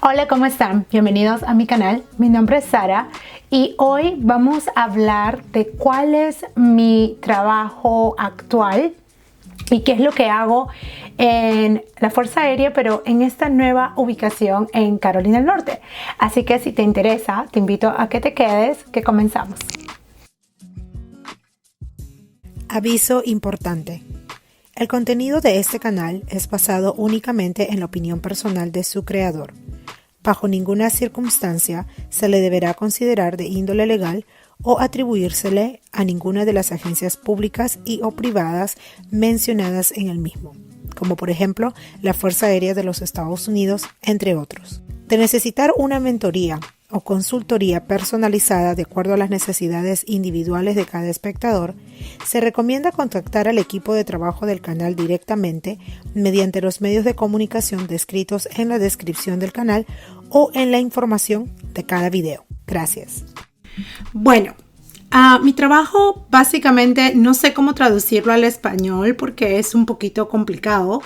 Hola, ¿cómo están? Bienvenidos a mi canal. Mi nombre es Sara y hoy vamos a hablar de cuál es mi trabajo actual y qué es lo que hago en la Fuerza Aérea, pero en esta nueva ubicación en Carolina del Norte. Así que si te interesa, te invito a que te quedes, que comenzamos. Aviso importante. El contenido de este canal es basado únicamente en la opinión personal de su creador. Bajo ninguna circunstancia se le deberá considerar de índole legal o atribuírsele a ninguna de las agencias públicas y o privadas mencionadas en el mismo, como por ejemplo la Fuerza Aérea de los Estados Unidos, entre otros. De necesitar una mentoría o consultoría personalizada de acuerdo a las necesidades individuales de cada espectador, se recomienda contactar al equipo de trabajo del canal directamente mediante los medios de comunicación descritos en la descripción del canal o en la información de cada video. Gracias. Bueno, mi trabajo básicamente no sé cómo traducirlo al español porque es un poquito complicado,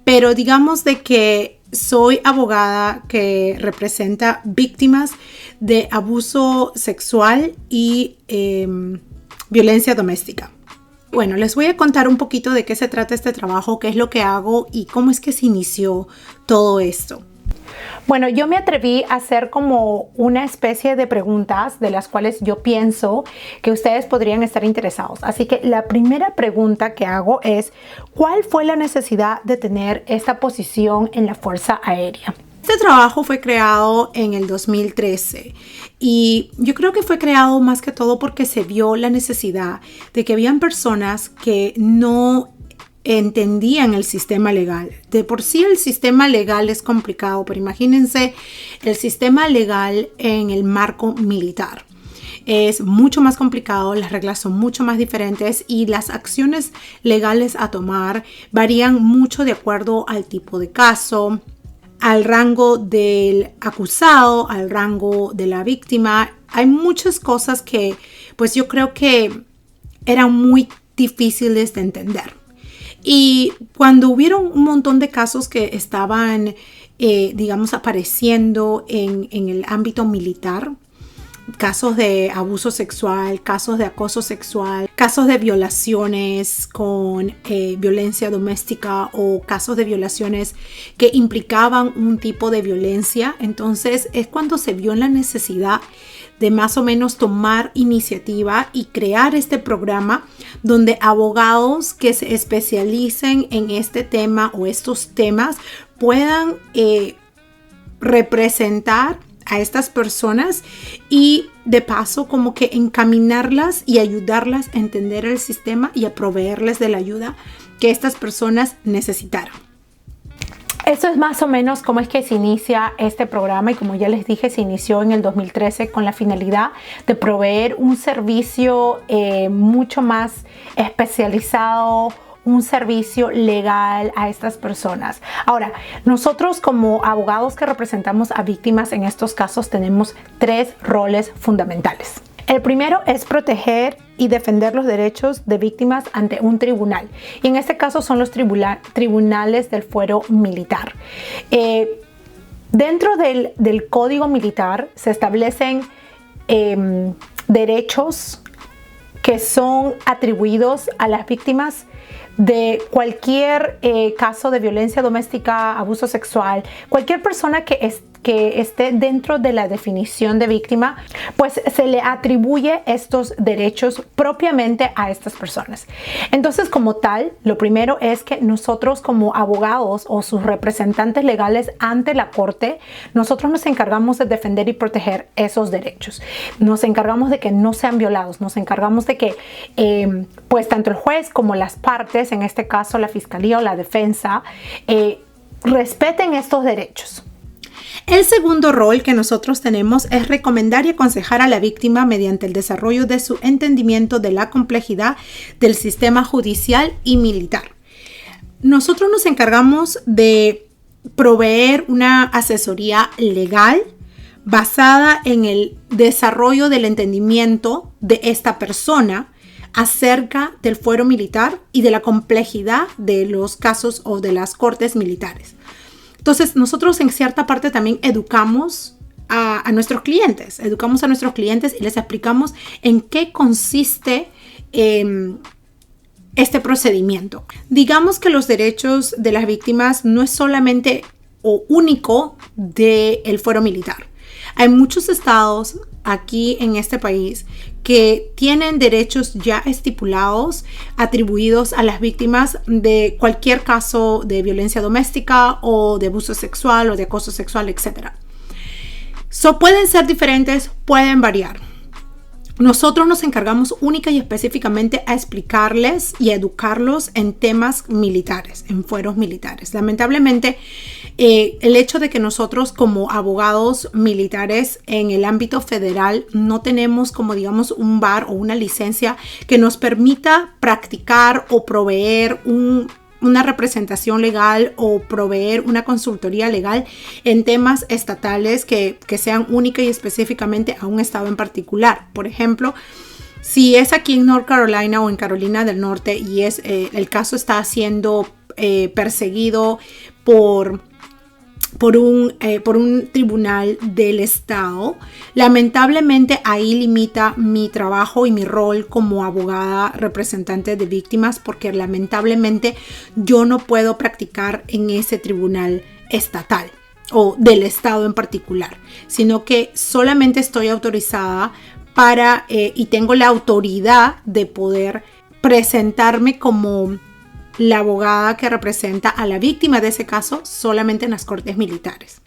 pero digamos de que soy abogada que representa víctimas de abuso sexual y violencia doméstica. Bueno, les voy a contar un poquito de qué se trata este trabajo, qué es lo que hago y cómo es que se inició todo esto. Bueno, yo me atreví a hacer como una especie de preguntas de las cuales yo pienso que ustedes podrían estar interesados. Así que la primera pregunta que hago es, ¿cuál fue la necesidad de tener esta posición en la Fuerza Aérea? Este trabajo fue creado en el 2013 y yo creo que fue creado más que todo porque se vio la necesidad de que habían personas que no entendían el sistema legal. De por sí el sistema legal es complicado, pero imagínense el sistema legal en el marco militar. Es mucho más complicado, las reglas son mucho más diferentes y las acciones legales a tomar varían mucho de acuerdo al tipo de caso, al rango del acusado, al rango de la víctima. Hay muchas cosas que pues yo creo que eran muy difíciles de entender. Y cuando hubieron un montón de casos que estaban, digamos, apareciendo en el ámbito militar, casos de abuso sexual, casos de acoso sexual, casos de violaciones con violencia doméstica o casos de violaciones que implicaban un tipo de violencia, entonces es cuando se vio la necesidad de más o menos tomar iniciativa y crear este programa donde abogados que se especialicen en este tema o estos temas puedan representar a estas personas y de paso como que encaminarlas y ayudarlas a entender el sistema y a proveerles de la ayuda que estas personas necesitaran. Eso es más o menos cómo es que se inicia este programa y como ya les dije, se inició en el 2013 con la finalidad de proveer un servicio mucho más especializado, un servicio legal a estas personas. Ahora, nosotros como abogados que representamos a víctimas en estos casos tenemos tres roles fundamentales. El primero es proteger y defender los derechos de víctimas ante un tribunal. Y en este caso son los tribunales del fuero militar. Dentro del código militar se establecen derechos que son atribuidos a las víctimas de cualquier caso de violencia doméstica, abuso sexual, cualquier persona que esté dentro de la definición de víctima, pues se le atribuye estos derechos propiamente a estas personas. Entonces, como tal, lo primero es que nosotros como abogados o sus representantes legales ante la corte, nosotros nos encargamos de defender y proteger esos derechos. Nos encargamos de que no sean violados, nos encargamos de que pues tanto el juez como las partes, en este caso la fiscalía o la defensa, respeten estos derechos. El segundo rol que nosotros tenemos es recomendar y aconsejar a la víctima mediante el desarrollo de su entendimiento de la complejidad del sistema judicial y militar. Nosotros nos encargamos de proveer una asesoría legal basada en el desarrollo del entendimiento de esta persona acerca del fuero militar y de la complejidad de los casos o de las cortes militares. Entonces, nosotros en cierta parte también educamos a nuestros clientes. Educamos a nuestros clientes y les explicamos en qué consiste este procedimiento. Digamos que los derechos de las víctimas no es solamente o único del fuero militar. Hay muchos estados aquí en este país que tienen derechos ya estipulados, atribuidos a las víctimas de cualquier caso de violencia doméstica o de abuso sexual o de acoso sexual, etc. Pueden ser diferentes, pueden variar. Nosotros nos encargamos única y específicamente a explicarles y a educarlos en temas militares, en fueros militares. Lamentablemente, el hecho de que nosotros como abogados militares en el ámbito federal no tenemos como digamos un bar o una licencia que nos permita practicar o proveer una representación legal o proveer una consultoría legal en temas estatales que sean única y específicamente a un estado en particular. Por ejemplo, si es aquí en North Carolina o en Carolina del Norte y el caso está siendo perseguido por un tribunal del estado, lamentablemente ahí limita mi trabajo y mi rol como abogada representante de víctimas, porque lamentablemente yo no puedo practicar en ese tribunal estatal o del estado en particular, sino que solamente estoy autorizada y tengo la autoridad de poder presentarme como la abogada que representa a la víctima de ese caso solamente en las cortes militares.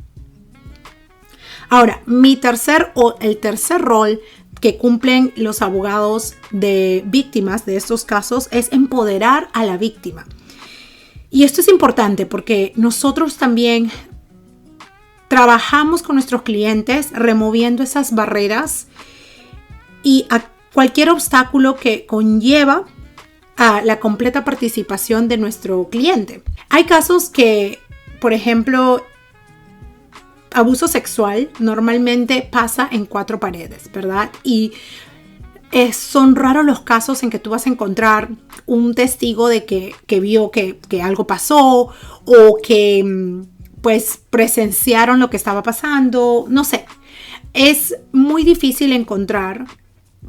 Ahora, el tercer rol que cumplen los abogados de víctimas de estos casos es empoderar a la víctima. Y esto es importante porque nosotros también trabajamos con nuestros clientes removiendo esas barreras y a cualquier obstáculo que conlleva a la completa participación de nuestro cliente. Hay casos que, por ejemplo, abuso sexual normalmente pasa en 4 paredes, ¿verdad? Y son raros los casos en que tú vas a encontrar un testigo de que vio que algo pasó o que pues presenciaron lo que estaba pasando, no sé. Es muy difícil encontrar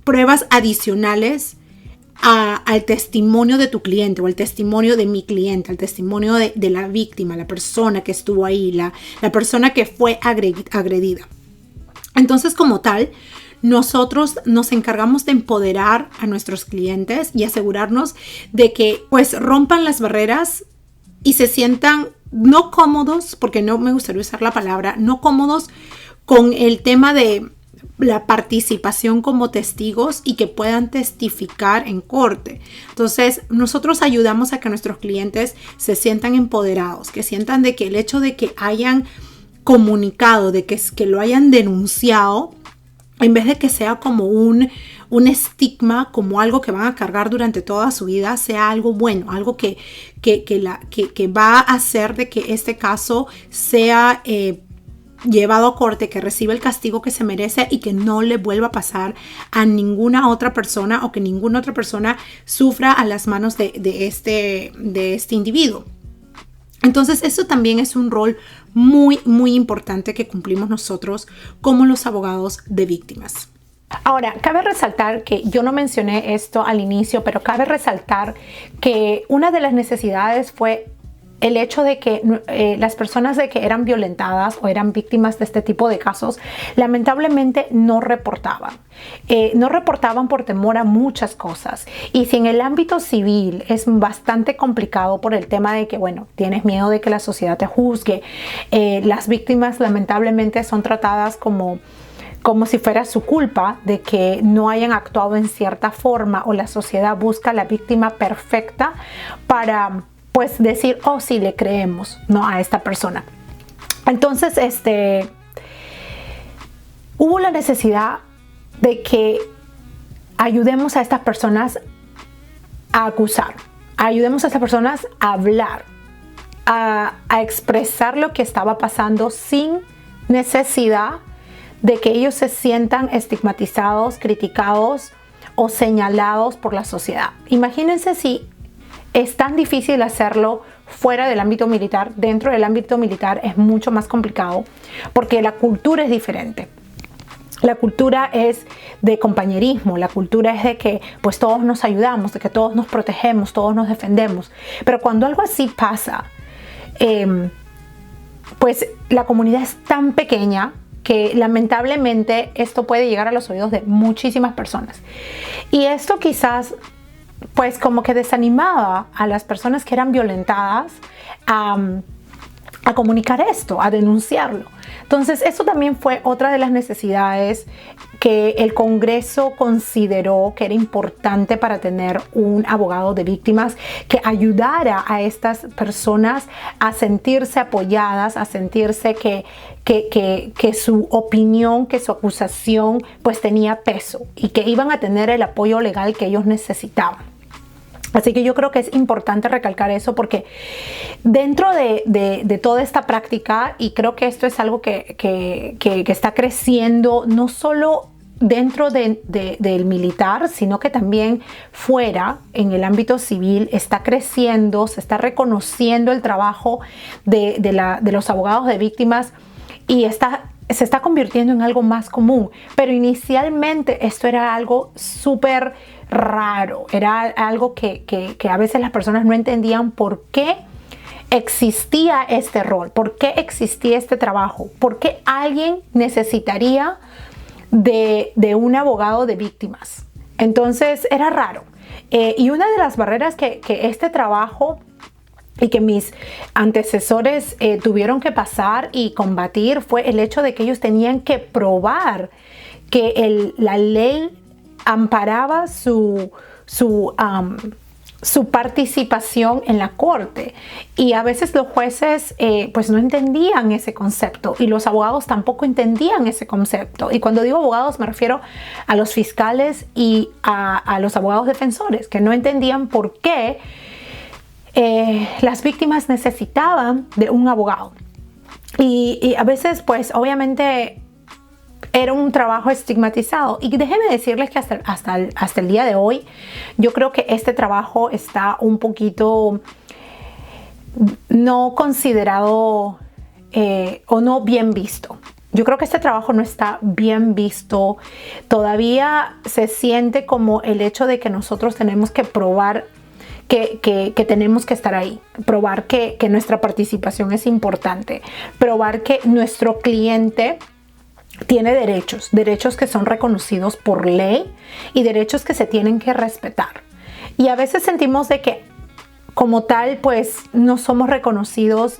pruebas adicionales al testimonio de tu cliente o al testimonio de mi cliente, al testimonio de la víctima, la persona que estuvo ahí, la persona que fue agredida. Entonces, como tal, nosotros nos encargamos de empoderar a nuestros clientes y asegurarnos de que pues rompan las barreras y se sientan no cómodos, porque no me gustaría usar la palabra, no cómodos con el tema de la participación como testigos y que puedan testificar en corte. Entonces, nosotros ayudamos a que nuestros clientes se sientan empoderados, que sientan de que el hecho de que hayan comunicado, de que lo hayan denunciado, en vez de que sea como un estigma, como algo que van a cargar durante toda su vida, sea algo bueno, algo que va a hacer de que este caso sea llevado a corte, que reciba el castigo que se merece y que no le vuelva a pasar a ninguna otra persona o que ninguna otra persona sufra a las manos de este individuo. Entonces, eso también es un rol muy, muy importante que cumplimos nosotros como los abogados de víctimas. Ahora, cabe resaltar que yo no mencioné esto al inicio, pero cabe resaltar que una de las necesidades fue el hecho de que las personas de que eran violentadas o eran víctimas de este tipo de casos, lamentablemente no reportaban. No reportaban por temor a muchas cosas. Y si en el ámbito civil es bastante complicado por el tema de que, bueno, tienes miedo de que la sociedad te juzgue, las víctimas lamentablemente son tratadas como si fuera su culpa de que no hayan actuado en cierta forma, o la sociedad busca a la víctima perfecta para pues decir, oh sí, le creemos, ¿no?, a esta persona. Entonces, hubo la necesidad de que ayudemos a estas personas a acusar, ayudemos a estas personas a hablar, a expresar lo que estaba pasando sin necesidad de que ellos se sientan estigmatizados, criticados o señalados por la sociedad. Imagínense si es tan difícil hacerlo fuera del ámbito militar. Dentro del ámbito militar es mucho más complicado porque la cultura es diferente. La cultura es de compañerismo, la cultura es de que pues todos nos ayudamos, de que todos nos protegemos, todos nos defendemos. Pero cuando algo así pasa, pues la comunidad es tan pequeña que lamentablemente esto puede llegar a los oídos de muchísimas personas. Y esto quizás pues como que desanimaba a las personas que eran violentadas a comunicar esto, a denunciarlo. Entonces, eso también fue otra de las necesidades que el Congreso consideró que era importante para tener un abogado de víctimas que ayudara a estas personas a sentirse apoyadas, a sentirse que su opinión, que su acusación pues tenía peso y que iban a tener el apoyo legal que ellos necesitaban. Así que yo creo que es importante recalcar eso porque dentro de toda esta práctica, y creo que esto es algo que está creciendo no solo dentro del militar, sino que también fuera, en el ámbito civil, está creciendo, se está reconociendo el trabajo de los abogados de víctimas y se está convirtiendo en algo más común. Pero inicialmente esto era algo súper raro, era algo que a veces las personas no entendían por qué existía este rol, por qué existía este trabajo, por qué alguien necesitaría de un abogado de víctimas. Entonces era raro. Y una de las barreras que este trabajo y que mis antecesores tuvieron que pasar y combatir fue el hecho de que ellos tenían que probar que la ley amparaba su participación en la corte, y a veces los jueces pues no entendían ese concepto y los abogados tampoco entendían ese concepto. Y cuando digo abogados me refiero a los fiscales y a los abogados defensores, que no entendían por qué las víctimas necesitaban de un abogado. Y a veces pues obviamente era un trabajo estigmatizado, y déjenme decirles que hasta el día de hoy yo creo que este trabajo está un poquito no considerado o no bien visto. Yo creo que este trabajo no está bien visto. Todavía se siente como el hecho de que nosotros tenemos que probar que tenemos que estar ahí, probar que nuestra participación es importante, probar que nuestro cliente tiene derechos que son reconocidos por ley y derechos que se tienen que respetar. Y a veces sentimos de que como tal pues no somos reconocidos,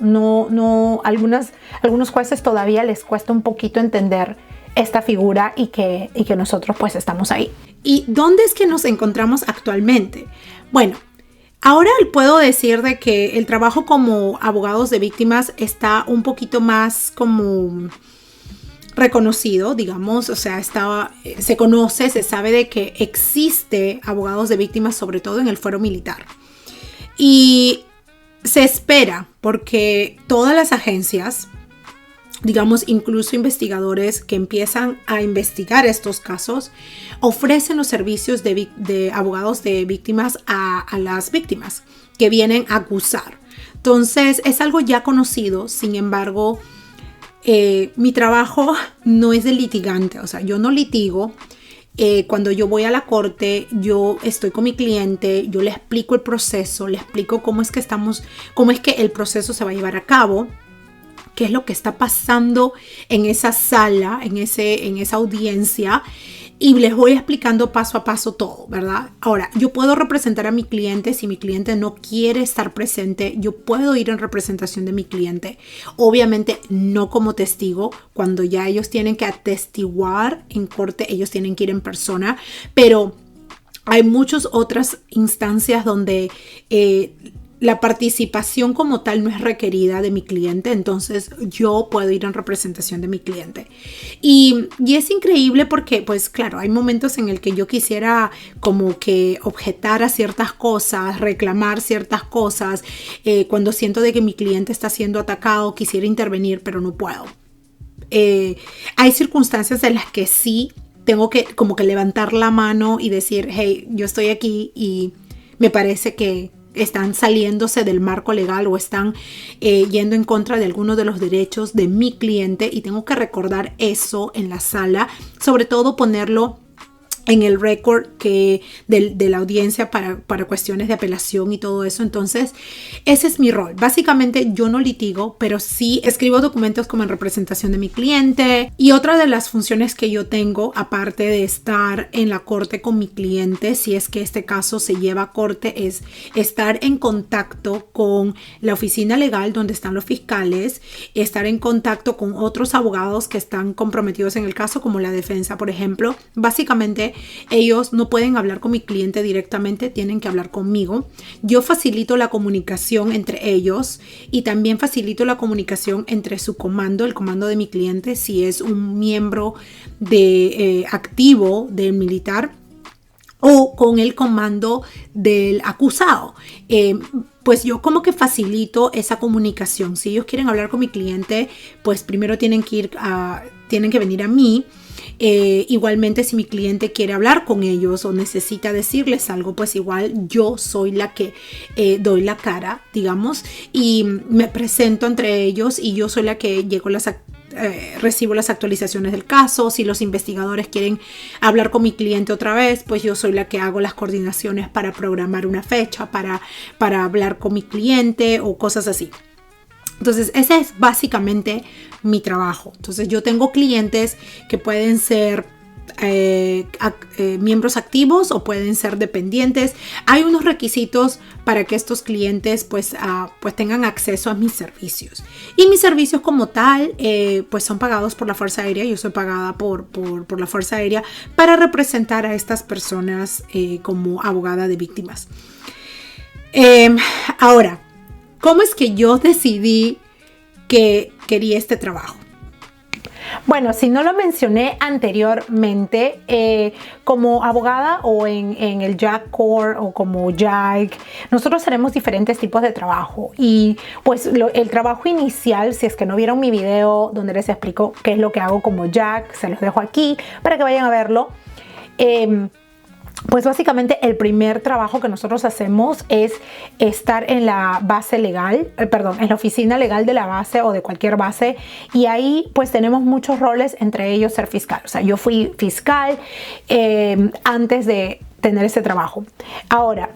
algunos jueces todavía les cuesta un poquito entender esta figura y que nosotros pues estamos ahí. ¿Y dónde es que nos encontramos actualmente? Bueno, ahora puedo decir de que el trabajo como abogados de víctimas está un poquito más como reconocido, digamos, o sea, se conoce, se sabe de que existe abogados de víctimas, sobre todo en el fuero militar. Y se espera porque todas las agencias, digamos, incluso investigadores que empiezan a investigar estos casos, ofrecen los servicios de abogados de víctimas a las víctimas que vienen a acusar. Entonces, es algo ya conocido. Sin embargo, mi trabajo no es de litigante, o sea, yo no litigo. Cuando yo voy a la corte, yo estoy con mi cliente, yo le explico el proceso, le explico cómo es que el proceso se va a llevar a cabo, qué es lo que está pasando en esa sala, en esa audiencia, y les voy explicando paso a paso todo, ¿verdad? Ahora, yo puedo representar a mi cliente. Si mi cliente no quiere estar presente, yo puedo ir en representación de mi cliente. Obviamente no como testigo. Cuando ya ellos tienen que atestiguar en corte, ellos tienen que ir en persona. Pero hay muchas otras instancias donde la participación como tal no es requerida de mi cliente, entonces yo puedo ir en representación de mi cliente. Y es increíble porque, pues claro, hay momentos en el que yo quisiera como que objetar a ciertas cosas, reclamar ciertas cosas. Cuando siento de que mi cliente está siendo atacado, quisiera intervenir, pero no puedo. Hay circunstancias en las que sí tengo que como que levantar la mano y decir, hey, yo estoy aquí y me parece que están saliéndose del marco legal o están yendo en contra de algunos de los derechos de mi cliente, y tengo que recordar eso en la sala, sobre todo ponerlo en el récord de la audiencia para cuestiones de apelación y todo eso. Entonces, ese es mi rol. Básicamente, yo no litigo, pero sí escribo documentos como en representación de mi cliente. Y otra de las funciones que yo tengo, aparte de estar en la corte con mi cliente, si es que este caso se lleva a corte, es estar en contacto con la oficina legal donde están los fiscales, estar en contacto con otros abogados que están comprometidos en el caso, como la defensa, por ejemplo. Básicamente, ellos no pueden hablar con mi cliente directamente, tienen que hablar conmigo. Yo facilito la comunicación entre ellos y también facilito la comunicación entre su comando, el comando de mi cliente, si es un miembro activo del militar, o con el comando del acusado. Pues yo como que facilito esa comunicación. Si ellos quieren hablar con mi cliente, pues primero tienen que venir a mí. Igualmente, si mi cliente quiere hablar con ellos o necesita decirles algo, pues igual yo soy la que doy la cara, digamos, y me presento entre ellos, y yo soy la que recibo las actualizaciones del caso. Si los investigadores quieren hablar con mi cliente otra vez, pues yo soy la que hago las coordinaciones para programar una fecha para hablar con mi cliente o cosas así. Entonces, ese es básicamente mi trabajo. Entonces, yo tengo clientes que pueden ser miembros activos o pueden ser dependientes. Hay unos requisitos para que estos clientes pues tengan acceso a mis servicios. Y mis servicios como tal pues son pagados por la Fuerza Aérea. Yo soy pagada por la Fuerza Aérea para representar a estas personas como abogada de víctimas. Ahora, ¿cómo es que yo decidí que quería este trabajo? Bueno, si no lo mencioné anteriormente, como abogada o en el JAG Corps o como JAG, nosotros tenemos diferentes tipos de trabajo. Y pues el trabajo inicial, si es que no vieron mi video donde les explico qué es lo que hago como JAG, se los dejo aquí para que vayan a verlo. Pues básicamente el primer trabajo que nosotros hacemos es estar en la base legal, en la oficina legal de la base o de cualquier base, y ahí pues tenemos muchos roles, entre ellos ser fiscal. O sea, yo fui fiscal antes de tener ese trabajo. Ahora,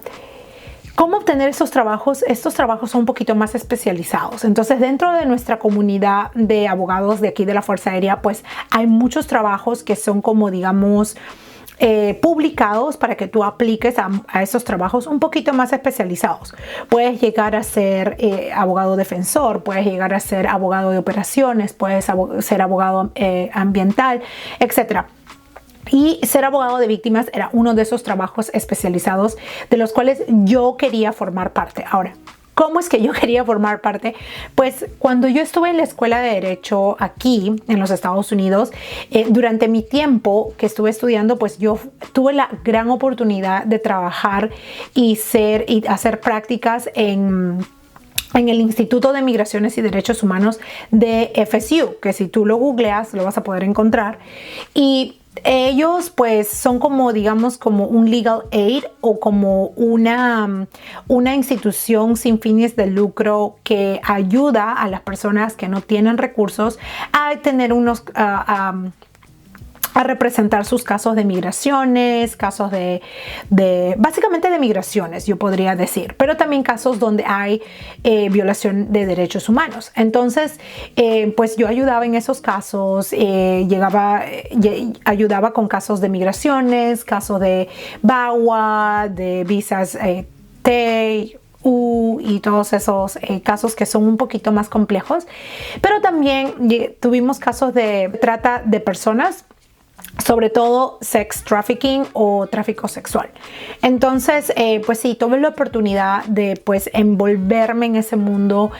¿cómo obtener esos trabajos? Estos trabajos son un poquito más especializados. Entonces, dentro de nuestra comunidad de abogados de aquí de la Fuerza Aérea, pues hay muchos trabajos que son como, digamos, publicados para que tú apliques a esos trabajos un poquito más especializados. Puedes llegar a ser abogado defensor, puedes llegar a ser abogado de operaciones, puedes ser abogado ambiental, etc. Y ser abogado de víctimas era uno de esos trabajos especializados de los cuales yo quería formar parte. Ahora, ¿cómo es que yo quería formar parte? Pues cuando yo estuve en la escuela de Derecho aquí en los Estados Unidos, durante mi tiempo que estuve estudiando, pues yo tuve la gran oportunidad de trabajar y hacer prácticas en el Instituto de Migraciones y Derechos Humanos de FSU, que si tú lo googleas lo vas a poder encontrar. Y ellos pues son como, digamos, como un legal aid o como una institución sin fines de lucro que ayuda a las personas que no tienen recursos a tener a representar sus casos de migraciones, casos básicamente de migraciones, yo podría decir, pero también casos donde hay violación de derechos humanos. Entonces, pues yo ayudaba en esos casos, ayudaba con casos de migraciones, casos de VAWA, de visas T, y todos esos casos que son un poquito más complejos, pero también tuvimos casos de trata de personas, sobre todo sex trafficking o tráfico sexual. Entonces, pues sí, tuve la oportunidad de pues envolverme en ese mundo,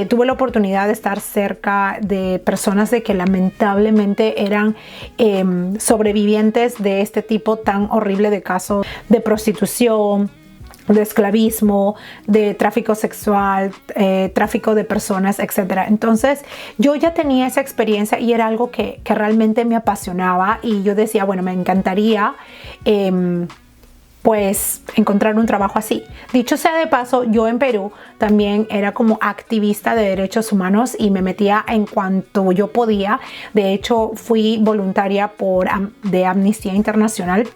tuve la oportunidad de estar cerca de personas de que lamentablemente eran sobrevivientes de este tipo tan horrible de casos de prostitución, de esclavismo, de tráfico sexual, tráfico de personas, etc. Entonces yo ya tenía esa experiencia y era algo que realmente me apasionaba, y yo decía, bueno, me encantaría pues encontrar un trabajo así. Dicho sea de paso, yo en Perú también era como activista de derechos humanos y me metía en cuanto yo podía. De hecho, fui voluntaria de Amnistía Internacional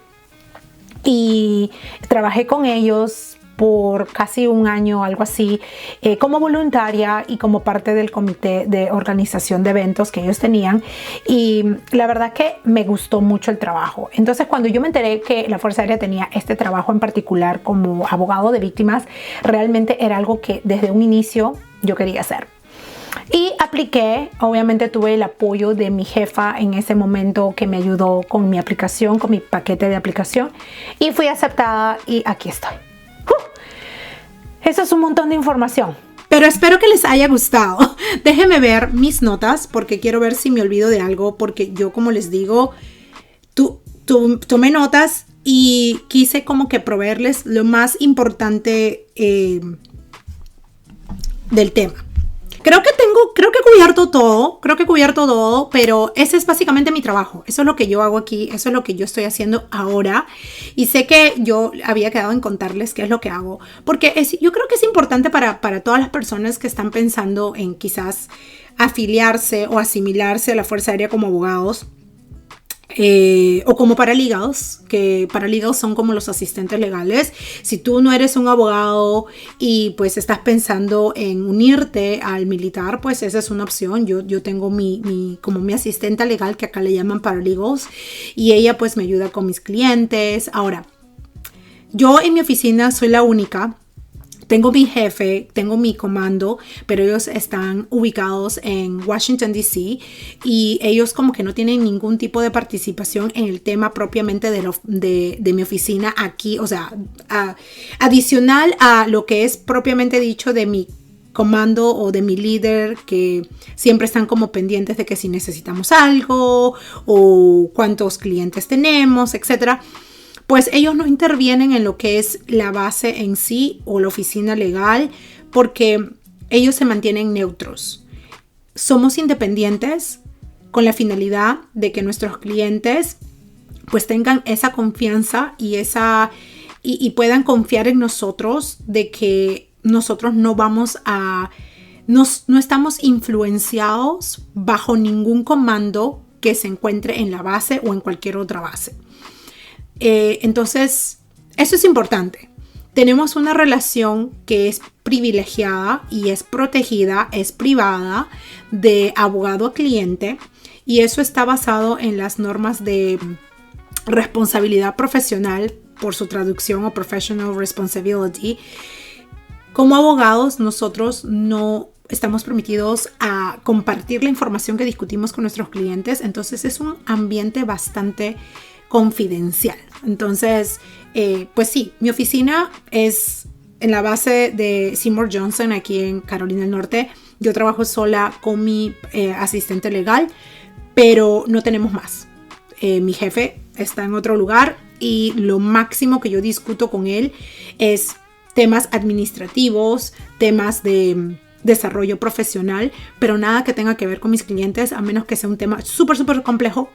y trabajé con ellos por casi un año, algo así, como voluntaria y como parte del comité de organización de eventos que ellos tenían. Y la verdad que me gustó mucho el trabajo. Entonces, cuando yo me enteré que la Fuerza Aérea tenía este trabajo en particular como abogado de víctimas, realmente era algo que desde un inicio yo quería hacer. Y apliqué, obviamente tuve el apoyo de mi jefa en ese momento que me ayudó con mi aplicación, con mi paquete de aplicación, y fui aceptada y aquí estoy. Eso es un montón de información. Pero espero que les haya gustado. Déjenme ver mis notas porque quiero ver si me olvido de algo, porque yo, como les digo, tomé notas y quise como que proveerles lo más importante del tema. Creo que he cubierto todo, pero ese es básicamente mi trabajo. Eso es lo que yo hago aquí, eso es lo que yo estoy haciendo ahora. Y sé que yo había quedado en contarles qué es lo que hago, porque yo creo que es importante para todas las personas que están pensando en quizás afiliarse o asimilarse a la Fuerza Aérea como abogados. O como paralegados, que paralegados son como los asistentes legales. Si tú no eres un abogado y pues estás pensando en unirte al militar, pues esa es una opción. Yo tengo como mi asistente legal, que acá le llaman paralegals, y ella pues me ayuda con mis clientes. Ahora, yo en mi oficina soy la única. Tengo mi jefe, tengo mi comando, pero ellos están ubicados en Washington, D.C. y ellos como que no tienen ningún tipo de participación en el tema propiamente de mi oficina aquí. O sea, adicional a lo que es propiamente dicho de mi comando o de mi líder, que siempre están como pendientes de que si necesitamos algo o cuántos clientes tenemos, etcétera. Pues ellos no intervienen en lo que es la base en sí o la oficina legal, porque ellos se mantienen neutros. Somos independientes con la finalidad de que nuestros clientes pues tengan esa confianza y puedan confiar en nosotros, de que nosotros no estamos influenciados bajo ningún comando que se encuentre en la base o en cualquier otra base. Entonces, eso es importante. Tenemos una relación que es privilegiada y es protegida, es privada, de abogado a cliente, y eso está basado en las normas de responsabilidad profesional, por su traducción, o professional responsibility. Como abogados, nosotros no estamos permitidos a compartir la información que discutimos con nuestros clientes, entonces es un ambiente bastante confidencial. Entonces, pues sí, mi oficina es en la base de Seymour Johnson, aquí en Carolina del Norte. Yo trabajo sola con mi asistente legal, pero no tenemos más. Mi jefe está en otro lugar y lo máximo que yo discuto con él es temas administrativos, temas de desarrollo profesional, pero nada que tenga que ver con mis clientes, a menos que sea un tema súper complejo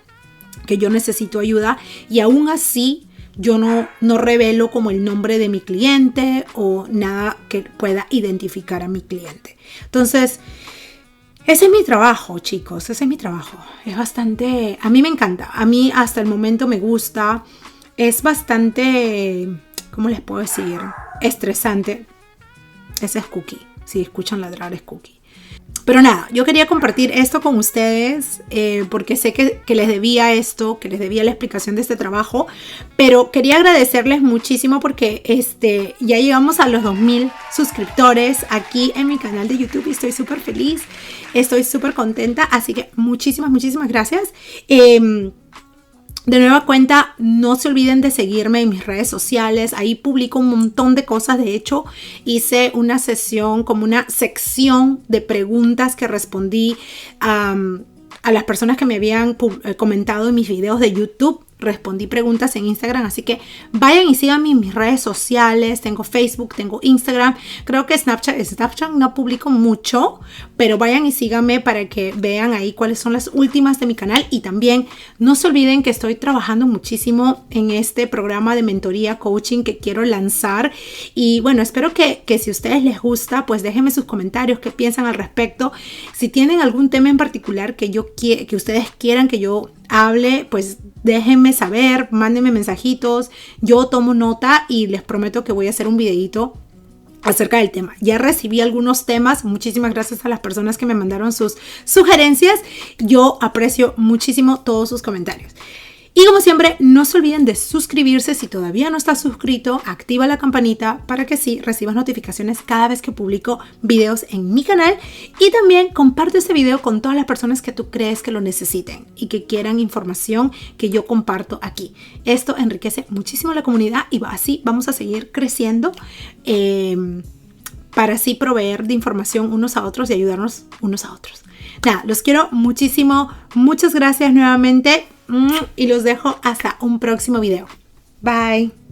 que yo necesito ayuda, y aún así yo no revelo como el nombre de mi cliente o nada que pueda identificar a mi cliente. Entonces, ese es mi trabajo, chicos, ese es mi trabajo. Es bastante, a mí me encanta, a mí hasta el momento me gusta, es bastante, ¿cómo les puedo decir? Estresante. Ese es Cookie, si escuchan ladrar es Cookie. Pero nada, yo quería compartir esto con ustedes porque sé que les debía esto, que les debía la explicación de este trabajo, pero quería agradecerles muchísimo porque ya llegamos a los 2000 suscriptores aquí en mi canal de YouTube y estoy súper feliz, estoy súper contenta, así que muchísimas gracias. De nueva cuenta, no se olviden de seguirme en mis redes sociales. Ahí publico un montón de cosas. De hecho, hice una sesión, como una sección de preguntas que respondí a las personas que me habían comentado en mis videos de YouTube respondí preguntas en Instagram, así que vayan y síganme en mis redes sociales. Tengo Facebook, tengo Instagram, creo que Snapchat no publico mucho, pero vayan y síganme para que vean ahí cuáles son las últimas de mi canal. Y también no se olviden que estoy trabajando muchísimo en este programa de mentoría coaching que quiero lanzar, y bueno, espero que si a ustedes les gusta, pues déjenme sus comentarios, qué piensan al respecto. Si tienen algún tema en particular que ustedes quieran que yo hable, pues déjenme saber, mándenme mensajitos, yo tomo nota y les prometo que voy a hacer un videito acerca del tema. Ya recibí algunos temas, muchísimas gracias a las personas que me mandaron sus sugerencias, yo aprecio muchísimo todos sus comentarios. Y como siempre, no se olviden de suscribirse. Si todavía no estás suscrito, activa la campanita para que sí recibas notificaciones cada vez que publico videos en mi canal. Y también comparte este video con todas las personas que tú crees que lo necesiten y que quieran información que yo comparto aquí. Esto enriquece muchísimo la comunidad y así vamos a seguir creciendo para así proveer de información unos a otros y ayudarnos unos a otros. Nada, los quiero muchísimo. Muchas gracias nuevamente. Y los dejo hasta un próximo video. Bye.